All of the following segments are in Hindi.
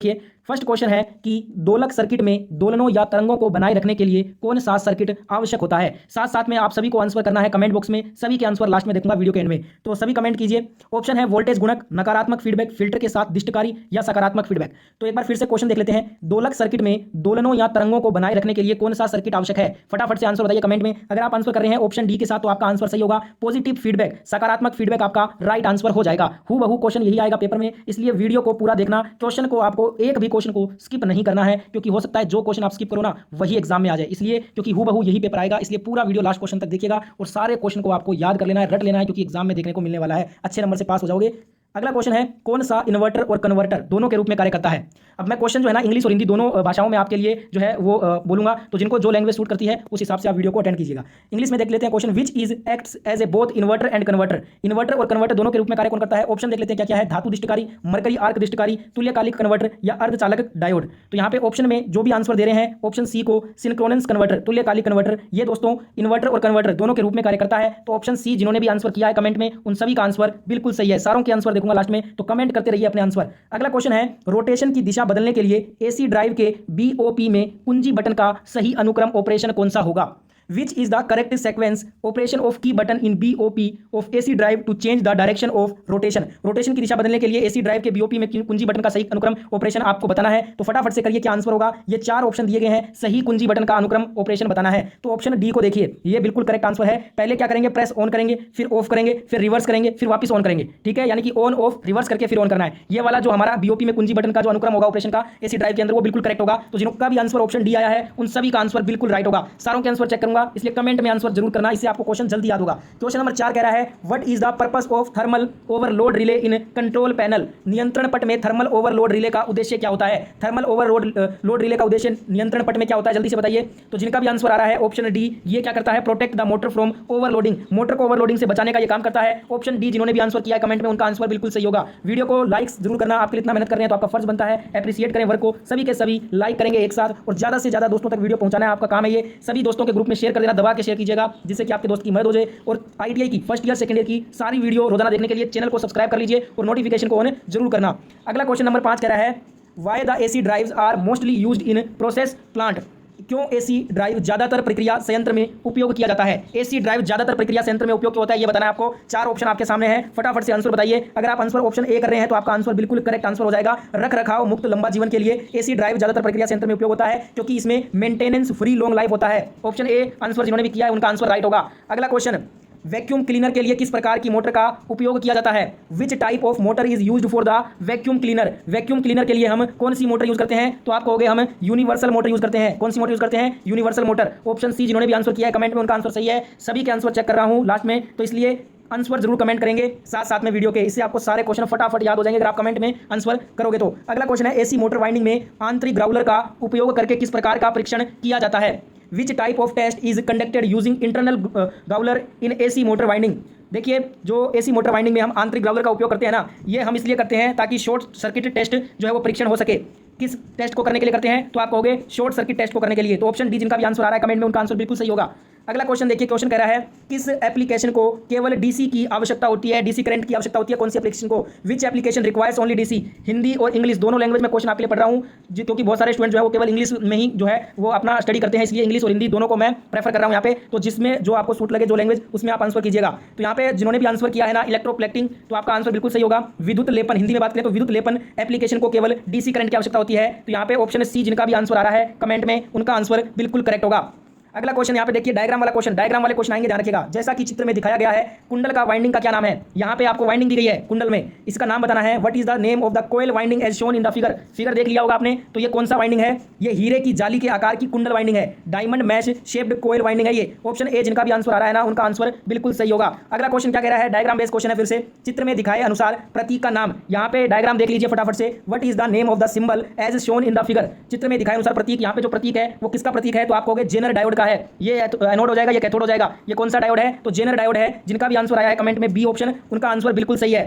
देखिए फर्स्ट क्वेश्चन है कि दोलक सर्किट में दोलनों या तरंगों को बनाए रखने के लिए कौन सा सर्किट आवश्यक होता है। साथ साथ में आप सभी को आंसर करना है कमेंट बॉक्स में, सभी के आंसर लास्ट में देखूंगा वीडियो के एंड में, तो सभी कमेंट कीजिए। ऑप्शन है वोल्टेज गुणक, नकारात्मक फीडबैक, फिल्टर के साथ दिष्टकारी या सकारात्मक फीडबैक। तो एक बार फिर से क्वेश्चन देख लेते हैं, दोलक सर्किट में दोलनों या तरंगों को बनाए रखने के लिए कौन सा सर्किट आवश्यक है। फटाफट से आंसर बताइए कमेंट में। अगर आप आंसर कर रहे हैं ऑप्शन डी के साथ तो आपका आंसर सही होगा, पॉजिटिव फीडबैक, सकारात्मक फीडबैक आपका राइट आंसर हो जाएगा। हूबहू क्वेश्चन यही आएगा पेपर में, इसलिए वीडियो को पूरा देखना। क्वेश्चन को आपको एक भी क्वेश्चन को स्किप नहीं करना है, क्योंकि हो सकता है जो क्वेश्चन आप स्किप करो ना वही एग्जाम में आ जाए, इसलिए क्योंकि हूबहू यही पेपर आएगा, इसलिए पूरा वीडियो लास्ट क्वेश्चन तक देखिएगा और सारे क्वेश्चन को आपको याद कर लेना है, रट लेना है, क्योंकि एग्जाम में देखने को मिलने वाला है, अच्छे नंबर से पास हो जाओगे। अगला क्वेश्चन है कौन सा इन्वर्टर और कन्वर्टर दोनों के रूप में कार्य करता है। अब मैं क्वेश्चन जो है ना इंग्लिश और हिंदी दोनों भाषाओं में आपके लिए जो है वो बोलूंगा, तो जिनको जो लैंग्वेज सूट करती है उस हिसाब से आप वीडियो को अटेंड कीजिएगा। इंग्लिश में देख लेते हैं question, which is acts as a both inverter and converter. Inverter और कन्वर्टर दोनों के रूप में कार्य कौन करता है। ऑप्शन देख लेते हैं क्या क्या है, धातु दिष्टकारी, मरकरी आर्क दिष्टकारी, तुल्यकालिक कन्वर्टर या अर्धचालक डायोड। तो यहाँ पे ऑप्शन में जो भी आंसर दे रहे हैं ऑप्शन सी को सिंक्रोनस कन्वर्टर, तुल्यकालिक कन्वर्टर, ये दोस्तों इन्वर्टर और कन्वर्टर दोनों के रूप में कार्य करता है। तो ऑप्शन सी जिन्होंने भी आंसर किया है कमेंट में उन सभी का आंसर बिल्कुल सही है। सारों के आंसर देखूंगा लास्ट में, तो कमेंट करते रहिए अपने आंसर। अगला क्वेश्चन है रोटेशन की दिशा बदलने के लिए एसी ड्राइव के बीओपी में कुंजी बटन का सही अनुक्रम ऑपरेशन कौन सा होगा। Which is the correct sequence operation of key button in BOP of AC drive to change the direction of rotation। Rotation की दिशा बदलने के लिए एसी ड्राइव के बीओपी में कुंजी बटन का सही अनुक्रम ऑपरेशन आपको बताना है। तो फटाफट से करिए, क्या आंसर होगा। ये चार ऑप्शन दिए गए हैं, सही कुंजी बटन का अनुक्रम ऑपरेशन बताना है। तो ऑप्शन डी को देखिए, ये बिल्कुल करेक्ट आंसर है। पहले क्या करेंगे, प्रेस ऑन करेंगे, फिर ऑफ करेंगे, फिर रिवर्स करेंगे, फिर वापस ऑन करेंगे, ठीक है, यानी कि ऑन ऑफ रिवर्स करके फिर ऑन करना है। ये वाला जो हमारा बीओपी में कुंजी बटन का जो अनुक्रम होगा ऑपरेशन का एसी ड्राइव के अंदर, वो बिल्कुल करेक्ट होगा। तो जिनका भी आंसर ऑप्शन डी आया है उन सभी का आंसर बिल्कुल राइट होगा। सारों के आंसर चेक करूंगा, इसलिए कमेंट में आंसर जरूर करना, इससे आपको क्वेश्चन जल्दी याद होगा। क्वेश्चन नंबर 4 कह रहा है what is the purpose of thermal overload relay in control panel. नियंत्रण पट में थर्मल ओवरलोड रिले का उद्देश्य क्या होता है। थर्मल ओवरलोड रिले का उद्देश्य नियंत्रण पट में क्या होता है, जल्दी से बताइए। तो जिनका भी आंसर आ रहा है ऑप्शन डी, ये क्या करता है, protect the motor from overloading, motor को ओवरलोडिंग से बचाने का ये काम करता है। ऑप्शन डी जिन्होंने भी आंसर किया है कमेंट में उनका आंसर बिल्कुल सही होगा। वीडियो को लाइक्स जरूर करना, आपके लिए इतना मेहनत कर रहे हैं तो आपका फर्ज बनता है एप्रिशिएट करें वर्क को। सभी के सभी लाइक करेंगे एक साथ और ज्यादा से ज्यादा दोस्तों तक वीडियो पहुंचाना है, आपका काम है ये। सभी दोस्तों के ग्रुप में शेयर कर देना, दबा के शेयर कीजिएगा, जिससे कि आपके दोस्त की मदद हो जाए। और आईटीआई की फर्स्ट ईयर सेकंड ईयर की सारी वीडियो रोजाना देखने के लिए चैनल को सब्सक्राइब कर लीजिए और नोटिफिकेशन को ऑन जरूर करना। अगला क्वेश्चन नंबर 5 कह रहा है why the AC drives are mostly used in process plant. क्यों एसी ड्राइव ज्यादातर प्रक्रिया संयंत्र में उपयोग किया जाता है। एसी ड्राइव ज्यादातर प्रक्रिया संयंत्र में उपयोग क्यों होता है ये बताना है आपको। 4 ऑप्शन आपके सामने है, फटाफट से आंसर बताइए। अगर आप आंसर ऑप्शन ए कर रहे हैं तो आपका आंसर बिल्कुल करेक्ट आंसर हो जाएगा। रख रखाव मुक्त लंबा जीवन के लिए एसी ड्राइव ज्यादातर प्रक्रिया संयंत्र में उपयोग होता है, क्योंकि इसमें मेंटेनेंस फ्री लॉन्ग लाइफ होता है। ऑप्शन ए आंसर जिन्होंने भी किया है उनका आंसर राइट होगा। अगला क्वेश्चन, वैक्यूम क्लीनर के लिए किस प्रकार की मोटर का उपयोग किया जाता है। Which type of motor is used for the vacuum cleaner. Vacuum cleaner के लिए हम कौन सी मोटर यूज करते हैं, तो आप कहोगे हम यूनिवर्सल मोटर यूज करते हैं। कौन सी मोटर यूज करते हैं, यूनिवर्सल मोटर। ऑप्शन सी जिन्होंने भी आंसर किया है कमेंट में उनका आंसर सही है। सभी के आंसर चेक कर रहा हूं लास्ट में, तो इसलिए आंसर जरूर कमेंट करेंगे साथ साथ में वीडियो के, इससे आपको सारे क्वेश्चन फटाफट याद हो जाएंगे अगर आप कमेंट में आंसर करोगे तो। अगला क्वेश्चन है एसी मोटर वाइंडिंग में आंतरिक ग्राउलर का उपयोग करके किस प्रकार का परीक्षण किया जाता है। Which type of test is conducted using internal growler in AC motor winding. देखिए जो एसी मोटर वाइंडिंग में हम आंतरिक ग्राउलर का उपयोग करते हैं ना, ये हम इसलिए करते हैं ताकि शॉर्ट सर्किट टेस्ट जो है वो परीक्षण हो सके। किस टेस्ट को करने के लिए करते हैं, तो आप कहोगे शॉर्ट सर्किट टेस्ट को करने के लिए। तो ऑप्शन डी जिनका भी आंसर आ रहा है कमेंट में उनका आंसर बिल्कुल सही होगा। अगला क्वेश्चन देखिए, क्वेश्चन कह रहा है किस एप्लीकेशन को केवल डीसी की आवश्यकता होती है, डीसी करंट की आवश्यकता होती है, कौन सी एप्लीकेशन को। Which application requires only DC. Hindi और इंग्लिश दोनों लैंग्वेज में क्वेश्चन आपके लिए पढ़ रहा हूँ, क्योंकि बहुत सारे स्टूडेंट जो है वो केवल इंग्लिश में ही जो है वो अपना स्टडी करते हैं, इसलिए इंग्लिश और हिंदी दोनों को मैं प्रेफर कर रहा हूँ यहाँ पे। तो जिसमें जो आपको सूट लगे जो लैंग्वेज उसमें आप आंसर कीजिएगा। तो यहाँ पे जिन्होंने भी आंसर किया है ना इलेक्ट्रोप्लेक्टिंग, तो आपका आंसर बिल्कुल सही होगा। विद्युत लेपन, हिंदी में बात करें तो विद्युत लेपन एप्लीकेशन को केवल डीसी करंट की आवश्यकता होती है। तो यहाँ पे ऑप्शन सी जिनका भी आंसर आ रहा है कमेंट में उनका आंसर बिल्कुल करेक्ट होगा। अगला क्वेश्चन यहाँ पे देखिए डायग्राम वाला क्वेश्चन, डायग्राम वाले क्वेश्चन आएंगे, ध्यान रखिएगा। जैसा कि चित्र में दिखाया गया है कुंडल का वाइंडिंग का क्या नाम है। यहाँ पे आपको वाइंडिंग दी गई है कुंडल में, इसका नाम बताना है। What is the name of the coil winding as shown in the figure. Figure देख लिया होगा आपने, तो ये कौन सा वाइंडिंग है, ये हीरे की जाली के आकार की कुंडल वाइंडिंग है, डायमंड मैश शेप्ड कोयल वाइंडिंग है ये। ऑप्शन ए जिनका भी आंसर आ रहा है ना उनका आंसर बिल्कुल सही होगा। अगला क्वेश्चन क्या कह रहा है, डायग्राम बेस्ड क्वेश्चन है फिर से। चित्र में दिखाए अनुसार प्रतीक का नाम, यहाँ पे डायग्राम देख लीजिए फटाफट से। What is the name of the symbol as shown in the figure. चित्र में दिखाए अनुसार प्रतीक, यहाँ पे जो प्रतीक है वो किसका प्रतीक है, तो आप कहोगे जेनर डायोड का है। ये एनोड हो जाएगा, ये कैथोड हो जाएगा। ये कौन सा डायोड है, तो जेनर डायोड है। जिनका भी आंसर आया है कमेंट में बी ऑप्शन, उनका आंसर बिल्कुल सही है।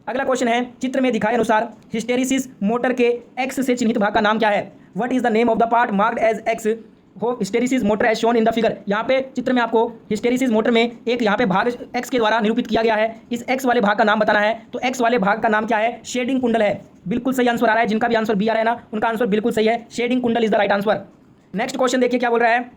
अगला क्वेश्चन है चित्र में दिखाए अनुसार हिस्टेरिसिस मोटर के एक्स से चिन्हित भाग का नाम क्या है। What is the name of the part marked as X हो hysteresis motor as shown in the figure. यहाँ पे चित्र में आपको हिस्टेरिसिस मोटर में एक यहाँ पे भाग एक्स के द्वारा निरूपित किया गया है। इस एक्स वाले भाग का नाम बताना है। तो एक्स वाले भाग का नाम क्या है? शेडिंग कुंडल है। बिल्कुल सही आंसर आ रहा है। जिनका भी आंसर बी आ रहा है ना, उनका आंसर बिल्कुल सही है। शेडिंग कुंडल is the right answer. Next question देखिए क्या बोल रहा है।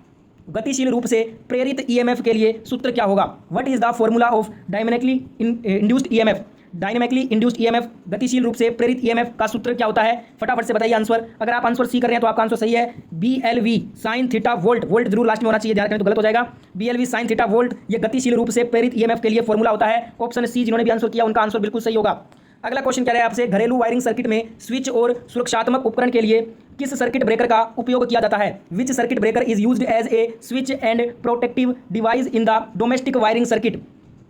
गतिशील रूप से प्रेरित ईएमएफ के लिए सूत्र क्या होगा? What is the formula of dynamically induced EMF? Dynamically induced EMF, गतिशील रूप से प्रेरित ईएमएफ का सूत्र क्या होता है? फटाफट से बताइए आंसर। अगर आप आंसर सी कर रहे हैं तो आपका आंसर सही है। BLV sine theta volt. Volt जरूर लास्ट में होना चाहिए, ध्यान रखें तो गलत हो जाएगा। BLV साइन थीटा वोल्ट ये गतिशील रूप से प्रेरित ईएमएफ के लिए फॉर्मूला होता है। ऑप्शन सी जिन्होंने भी आंसर किया उनका आंसर बिल्कुल सही होगा। अगला क्वेश्चन क्या है आपसे, घरेलू वायरिंग सर्किट में स्विच और सुरक्षात्मक उपकरण के लिए किस सर्किट ब्रेकर का उपयोग किया जाता है? Which circuit breaker is used as a switch and protective device in the domestic wiring circuit?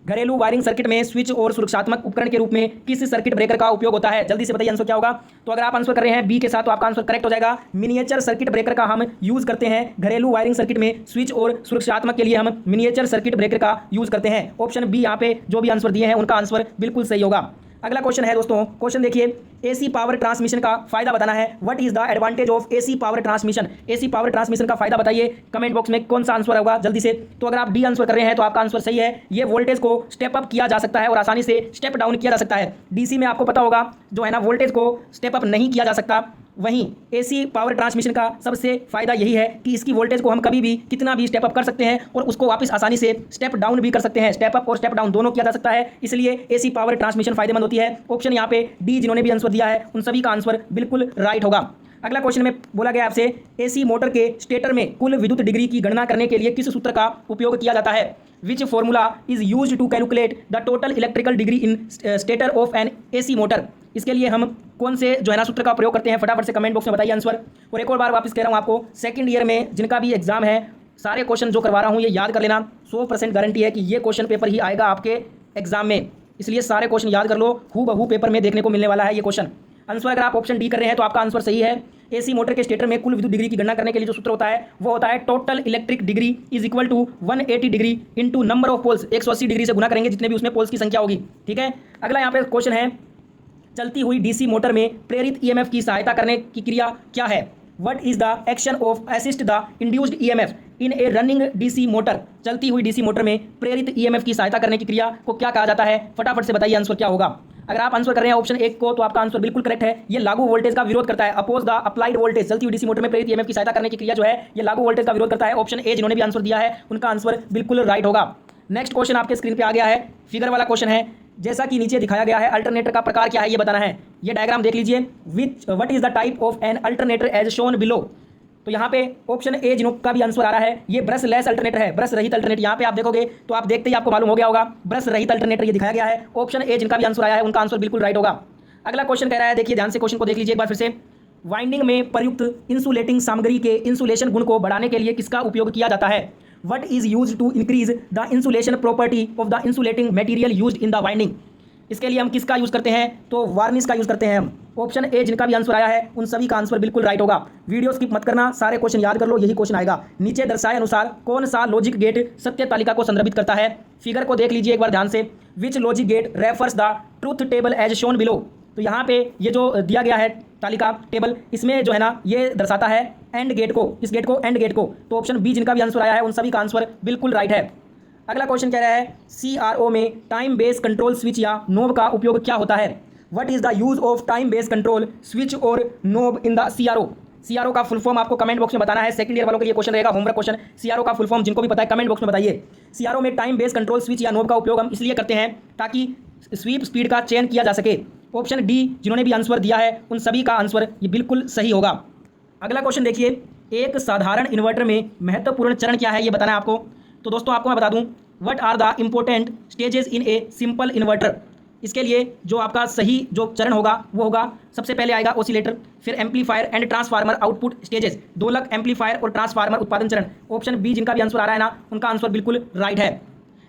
घरेलू वायरिंग सर्किट में स्विच और सुरक्षात्मक उपकरण के रूप में किस सर्किट ब्रेकर का उपयोग होता है? जल्दी से बताइए आंसर क्या होगा। तो अगर आप आंसर कर रहे हैं बी के साथ तो आपका आंसर करेक्ट हो जाएगा। मिनिएचर सर्किट ब्रेकर का हम यूज करते हैं घरेलू वायरिंग सर्किट में। स्विच और सुरक्षात्मक के लिए हम मिनिएचर सर्किट ब्रेकर का यूज करते हैं। ऑप्शन बी यहाँ पे जो भी आंसर दिए हैं उनका आंसर बिल्कुल सही होगा। अगला क्वेश्चन है दोस्तों, क्वेश्चन देखिए, एसी पावर ट्रांसमिशन का फायदा बताना है। What is the advantage of AC power transmission? AC power transmission का फायदा बताइए कमेंट बॉक्स में, कौन सा आंसर होगा जल्दी से। तो अगर आप डी आंसर कर रहे हैं तो आपका आंसर सही है। ये वोल्टेज को स्टेप अप किया जा सकता है और आसानी से स्टेप डाउन किया जा सकता है। डीसी में आपको पता होगा जो है ना वोल्टेज को स्टेप अप नहीं किया जा सकता, वहीं एसी पावर ट्रांसमिशन का सबसे फायदा यही है कि इसकी वोल्टेज को हम कभी भी कितना भी स्टेप अप कर सकते हैं और उसको वापस आसानी से स्टेप डाउन भी कर सकते हैं। स्टेप अप और स्टेप डाउन दोनों किया जा सकता है, इसलिए एसी पावर ट्रांसमिशन फायदेमंद होती है। ऑप्शन यहाँ पे डी जिन्होंने भी आंसर दिया है उन सभी का आंसर बिल्कुल राइट होगा। अगला क्वेश्चन में बोला गया आपसे, एसी मोटर के स्टेटर में कुल विद्युत डिग्री की गणना करने के लिए किस सूत्र का उपयोग किया जाता है? Which formula is used to calculate the total electrical degree in stator of an AC motor? इसके लिए हम कौन से जो है ना सूत्र का प्रयोग करते हैं? फटाफट से कमेंट बॉक्स में बताइए आंसर। और एक और बार वापस कह रहा हूँ आपको, सेकंड ईयर में जिनका भी एग्जाम है सारे क्वेश्चन जो करवा रहा हूँ ये याद कर लेना। 100% गारंटी है कि ये क्वेश्चन पेपर ही आएगा आपके एग्जाम में, इसलिए सारे क्वेश्चन याद कर लो। हूबहू पेपर में देखने को मिलने वाला है ये क्वेश्चन आंसर। अगर आप ऑप्शन डी कर रहे हैं तो आपका आंसर सही है। एसी मोटर के स्टेटर में कुल विद्युत डिग्री की गणना करने के लिए जो सूत्र होता है वो होता है total electric degree is equal to 180 degree into number of poles. 180 degree से गुना करेंगे जितने भी उसमें पोल्स की संख्या होगी। ठीक है, अगला यहाँ पे क्वेश्चन है, चलती हुई डीसी मोटर में प्रेरित ईएमएफ की सहायता करने की क्रिया क्या है? What is the action of assist the induced EMF in A running DC motor? चलती हुई डीसी मोटर में प्रेरित ईएमएफ की सहायता करने की क्रिया को क्या कहा जाता है? फटाफट से बताइए आंसर क्या होगा। अगर आप आंसर कर रहे हैं ऑप्शन एक को तो आपका आंसर बिल्कुल करेक्ट है। ये लागू वोल्टेज का विरोध करता है, अपोज द अप्लाइड वोल्टेज। चलती हुई डीसी मोटर में प्रेरित ईएमएफ की सहायता करने की क्रिया जो है ये लागू वोल्टेज का विरोध करता है। ऑप्शन ए जिन्होंने भी आंसर दिया है उनका आंसर बिल्कुल राइट होगा। नेक्स्ट क्वेश्चन आपके स्क्रीन पे आ गया है, फिगर वाला क्वेश्चन है। जैसा कि नीचे दिखाया गया है, अल्टरनेटर का प्रकार क्या है ये बताना है। ये डायग्राम देख लीजिए, what is the type of an alternator as shown below? तो यहाँ पे ऑप्शन ए जिनका भी आंसर आ रहा है ये ब्रश लेस अल्टरनेटर है, ब्रश रहित अल्टरनेटर। यहाँ पे आप देखोगे तो आप देखते ही आपको मालूम हो गया होगा ब्रश रहित अल्टरनेटर ये दिखाया गया है। ऑप्शन ए जिनका भी आंसर आया है उनका आंसर बिल्कुल राइट होगा। अगला क्वेश्चन कह रहा है, देखिए ध्यान से क्वेश्चन को देख लीजिए एक बार फिर से। वाइंडिंग में प्रयुक्त इंसुलेटिंग सामग्री के इंसुलेशन गुण को बढ़ाने के लिए किसका उपयोग किया जाता है? What is used to increase the insulation property of the insulating material used in the winding? इसके लिए हम किसका यूज़ करते हैं? तो वार्निश का यूज़ करते हैं हम। ऑप्शन ए जिनका भी आंसर आया है उन सभी का आंसर बिल्कुल राइट होगा। वीडियो स्किप मत करना, सारे क्वेश्चन याद कर लो, यही क्वेश्चन आएगा। नीचे दर्शाए अनुसार कौन सा लॉजिक गेट सत्य तालिका को संदर्भित करता है? फिगर को देख लीजिए एक बार ध्यान से। Which logic gate refers the truth table as shown below? तो यहाँ पे ये जो दिया गया है तालिका टेबल, इसमें जो है ना ये दर्शाता है एंड गेट को, इस गेट को एंड गेट को। तो ऑप्शन बी जिनका भी आंसर आया है उन सभी का आंसर बिल्कुल राइट है। अगला क्वेश्चन कह रहा है, सीआरओ में टाइम बेस कंट्रोल स्विच या नोब का उपयोग क्या होता है? What is the use of time base control switch और knob in the CRO? CRO का फुल फॉर्म आपको कमेंट बॉक्स में बताना है। सेकंड ईयर वालों के लिए क्वेश्चन रहेगा, होमवर्क क्वेश्चन। सीआरओ का फुल फॉर्म जिनको भी पता है कमेंट बॉक्स में बताइए। सीआरओ में टाइम बेस कंट्रोल स्विच या नोब का उपयोग हम इसलिए करते हैं ताकि स्वीप स्पीड का चयन किया जा सके। ऑप्शन डी जिन्होंने भी आंसर दिया है उन सभी का आंसर ये बिल्कुल सही होगा। अगला क्वेश्चन देखिए, एक साधारण इन्वर्टर में महत्वपूर्ण चरण क्या है ये बताना है आपको। तो दोस्तों आपको मैं बता दूं, what are the important stages in a simple inverter? इसके लिए जो आपका सही जो चरण होगा वो होगा, सबसे पहले आएगा ऑसिलेटर, फिर amplifier and transformer output stages, दोलक, एम्पलीफायर और ट्रांसफार्मर उत्पादन चरण। ऑप्शन बी जिनका भी आंसर आ रहा है ना उनका आंसर बिल्कुल राइट है।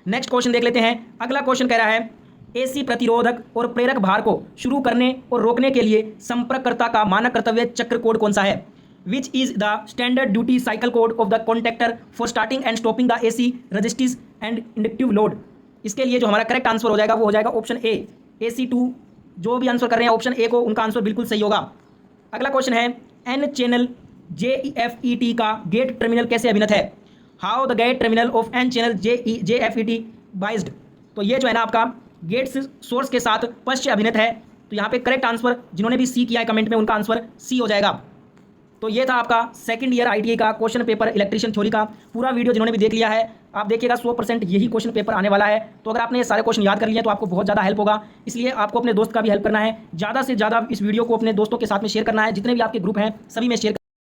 नेक्स्ट क्वेश्चन देख लेते हैं। अगला क्वेश्चन कह रहा है, एसी प्रतिरोधक और प्रेरक भार को शुरू करने और रोकने के लिए संपर्ककर्ता का मानक कर्तव्य चक्र कोड कौन सा है? Which is the standard duty cycle code of the contactor for starting and stopping the AC resistive and inductive load? इसके लिए जो हमारा करेक्ट आंसर हो जाएगा वो हो जाएगा ऑप्शन ए, AC2। जो भी आंसर कर रहे हैं ऑप्शन ए को उनका आंसर बिल्कुल सही होगा। अगला क्वेश्चन है, एन चैनल JFET का गेट टर्मिनल कैसे अभिनत है? How the gate terminal of N channel JFET biased. तो ये जो है ना आपका गेट सोर्स के साथ पश्च अभिनत है। तो यहाँ पे करेक्ट आंसर जिन्होंने भी सी किया है कमेंट में उनका आंसर सी हो जाएगा। तो ये था आपका सेकंड ईयर ITI का क्वेश्चन पेपर इलेक्ट्रीशियन थ्योरी का पूरा वीडियो। जिन्होंने भी देख लिया है आप देखिएगा 100% यही क्वेश्चन पेपर आने वाला है। तो अगर आपने ये सारे क्वेश्चन याद कर लिए तो आपको बहुत ज़्यादा हेल्प होगा। इसलिए आपको अपने दोस्त का भी हेल्प करना है, ज़्यादा से ज़्यादा इस वीडियो को अपने दोस्तों के साथ में शेयर करना है। जितने भी आपके ग्रुप हैं सभी में शेयर